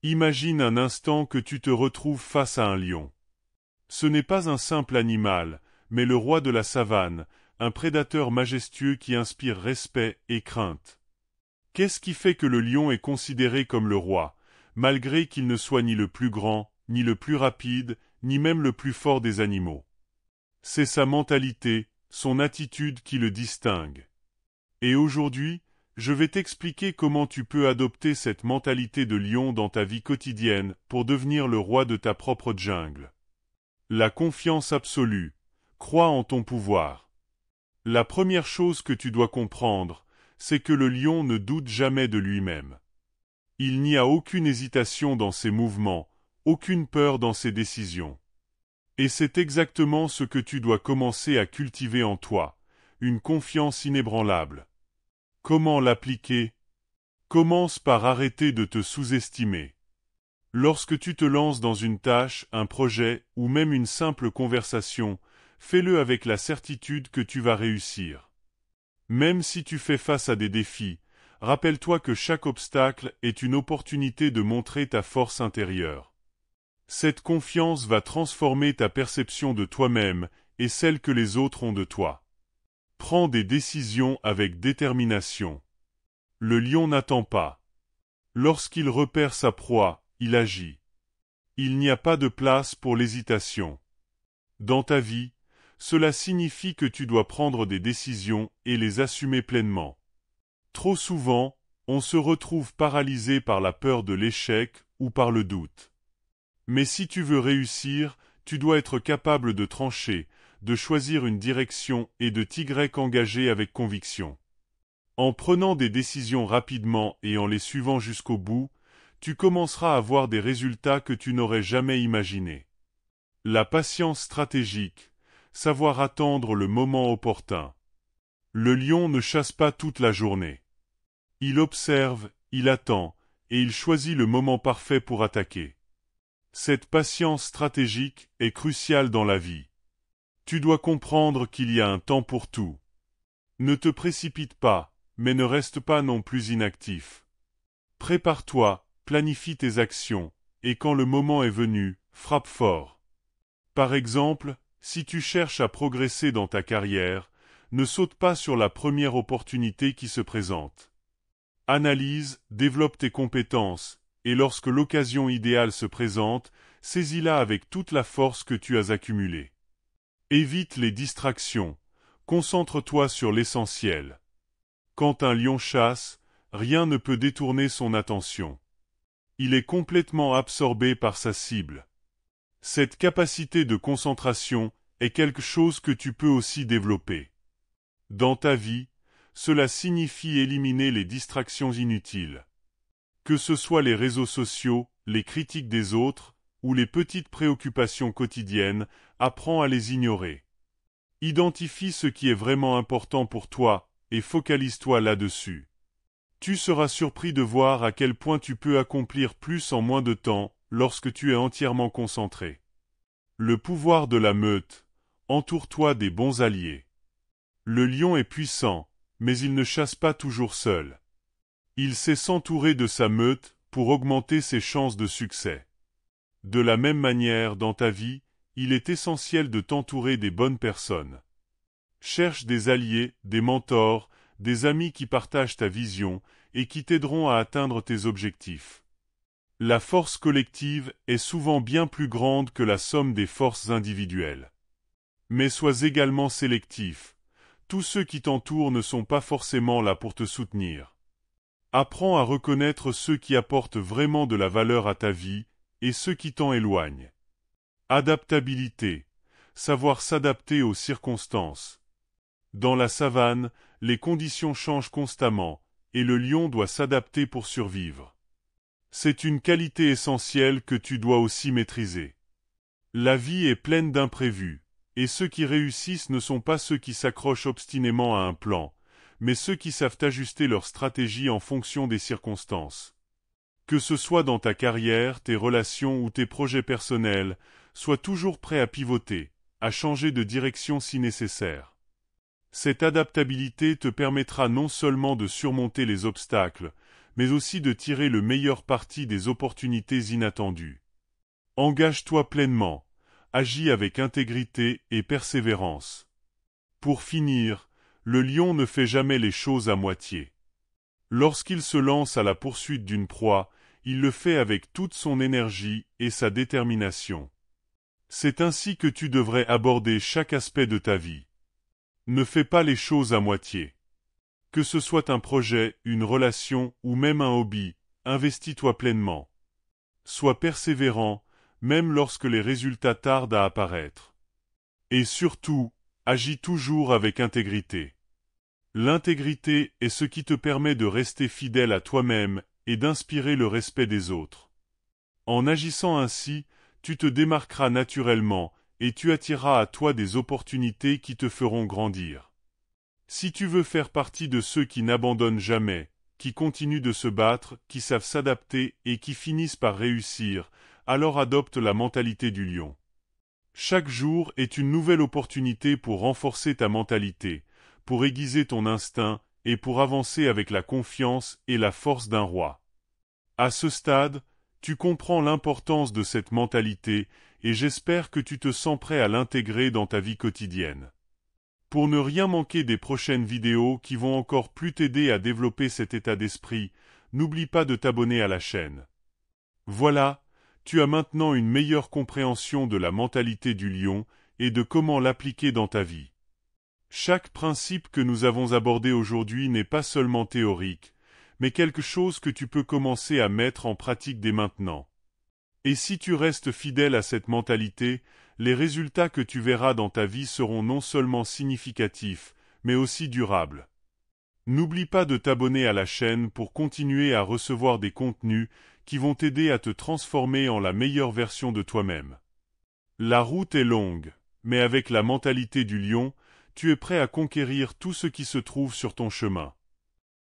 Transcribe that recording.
Imagine un instant que tu te retrouves face à un lion. Ce n'est pas un simple animal, mais le roi de la savane, un prédateur majestueux qui inspire respect et crainte. Qu'est-ce qui fait que le lion est considéré comme le roi, malgré qu'il ne soit ni le plus grand, ni le plus rapide, ni même le plus fort des animaux? C'est sa mentalité, son attitude qui le distingue. Et aujourd'hui, je vais t'expliquer comment tu peux adopter cette mentalité de lion dans ta vie quotidienne pour devenir le roi de ta propre jungle. La confiance absolue. Crois en ton pouvoir. La première chose que tu dois comprendre, c'est que le lion ne doute jamais de lui-même. Il n'y a aucune hésitation dans ses mouvements, aucune peur dans ses décisions. Et c'est exactement ce que tu dois commencer à cultiver en toi, une confiance inébranlable. Comment l'appliquer? Commence par arrêter de te sous-estimer. Lorsque tu te lances dans une tâche, un projet ou même une simple conversation, fais-le avec la certitude que tu vas réussir. Même si tu fais face à des défis, rappelle-toi que chaque obstacle est une opportunité de montrer ta force intérieure. Cette confiance va transformer ta perception de toi-même et celle que les autres ont de toi. Prends des décisions avec détermination. Le lion n'attend pas. Lorsqu'il repère sa proie, il agit. Il n'y a pas de place pour l'hésitation. Dans ta vie, cela signifie que tu dois prendre des décisions et les assumer pleinement. Trop souvent, on se retrouve paralysé par la peur de l'échec ou par le doute. Mais si tu veux réussir, tu dois être capable de trancher, de choisir une direction et de t'y engager avec conviction. En prenant des décisions rapidement et en les suivant jusqu'au bout, tu commenceras à voir des résultats que tu n'aurais jamais imaginés. La patience stratégique, savoir attendre le moment opportun. Le lion ne chasse pas toute la journée. Il observe, il attend, et il choisit le moment parfait pour attaquer. Cette patience stratégique est cruciale dans la vie. Tu dois comprendre qu'il y a un temps pour tout. Ne te précipite pas, mais ne reste pas non plus inactif. Prépare-toi, planifie tes actions, et quand le moment est venu, frappe fort. Par exemple, si tu cherches à progresser dans ta carrière, ne saute pas sur la première opportunité qui se présente. Analyse, développe tes compétences, et lorsque l'occasion idéale se présente, saisis-la avec toute la force que tu as accumulée. Évite les distractions, concentre-toi sur l'essentiel. Quand un lion chasse, rien ne peut détourner son attention. Il est complètement absorbé par sa cible. Cette capacité de concentration est quelque chose que tu peux aussi développer. Dans ta vie, cela signifie éliminer les distractions inutiles. Que ce soit les réseaux sociaux, les critiques des autres, ou les petites préoccupations quotidiennes, apprends à les ignorer. Identifie ce qui est vraiment important pour toi, et focalise-toi là-dessus. Tu seras surpris de voir à quel point tu peux accomplir plus en moins de temps, lorsque tu es entièrement concentré. Le pouvoir de la meute. Entoure-toi des bons alliés. Le lion est puissant, mais il ne chasse pas toujours seul. Il sait s'entourer de sa meute pour augmenter ses chances de succès. De la même manière, dans ta vie, il est essentiel de t'entourer des bonnes personnes. Cherche des alliés, des mentors, des amis qui partagent ta vision et qui t'aideront à atteindre tes objectifs. La force collective est souvent bien plus grande que la somme des forces individuelles. Mais sois également sélectif. Tous ceux qui t'entourent ne sont pas forcément là pour te soutenir. Apprends à reconnaître ceux qui apportent vraiment de la valeur à ta vie et ceux qui t'en éloignent. Adaptabilité. Savoir s'adapter aux circonstances. Dans la savane, les conditions changent constamment, et le lion doit s'adapter pour survivre. C'est une qualité essentielle que tu dois aussi maîtriser. La vie est pleine d'imprévus, et ceux qui réussissent ne sont pas ceux qui s'accrochent obstinément à un plan, mais ceux qui savent ajuster leur stratégie en fonction des circonstances. Que ce soit dans ta carrière, tes relations ou tes projets personnels, sois toujours prêt à pivoter, à changer de direction si nécessaire. Cette adaptabilité te permettra non seulement de surmonter les obstacles, mais aussi de tirer le meilleur parti des opportunités inattendues. Engage-toi pleinement, agis avec intégrité et persévérance. Pour finir, le lion ne fait jamais les choses à moitié. Lorsqu'il se lance à la poursuite d'une proie, il le fait avec toute son énergie et sa détermination. C'est ainsi que tu devrais aborder chaque aspect de ta vie. Ne fais pas les choses à moitié. Que ce soit un projet, une relation ou même un hobby, investis-toi pleinement. Sois persévérant, même lorsque les résultats tardent à apparaître. Et surtout, agis toujours avec intégrité. L'intégrité est ce qui te permet de rester fidèle à toi-même et d'inspirer le respect des autres. En agissant ainsi, tu te démarqueras naturellement et tu attireras à toi des opportunités qui te feront grandir. Si tu veux faire partie de ceux qui n'abandonnent jamais, qui continuent de se battre, qui savent s'adapter et qui finissent par réussir, alors adopte la mentalité du lion. Chaque jour est une nouvelle opportunité pour renforcer ta mentalité, pour aiguiser ton instinct et pour avancer avec la confiance et la force d'un roi. À ce stade, tu comprends l'importance de cette mentalité et j'espère que tu te sens prêt à l'intégrer dans ta vie quotidienne. Pour ne rien manquer des prochaines vidéos qui vont encore plus t'aider à développer cet état d'esprit, n'oublie pas de t'abonner à la chaîne. Voilà, tu as maintenant une meilleure compréhension de la mentalité du lion et de comment l'appliquer dans ta vie. Chaque principe que nous avons abordé aujourd'hui n'est pas seulement théorique, mais quelque chose que tu peux commencer à mettre en pratique dès maintenant. Et si tu restes fidèle à cette mentalité, les résultats que tu verras dans ta vie seront non seulement significatifs, mais aussi durables. N'oublie pas de t'abonner à la chaîne pour continuer à recevoir des contenus qui vont t'aider à te transformer en la meilleure version de toi-même. La route est longue, mais avec la mentalité du lion, tu es prêt à conquérir tout ce qui se trouve sur ton chemin.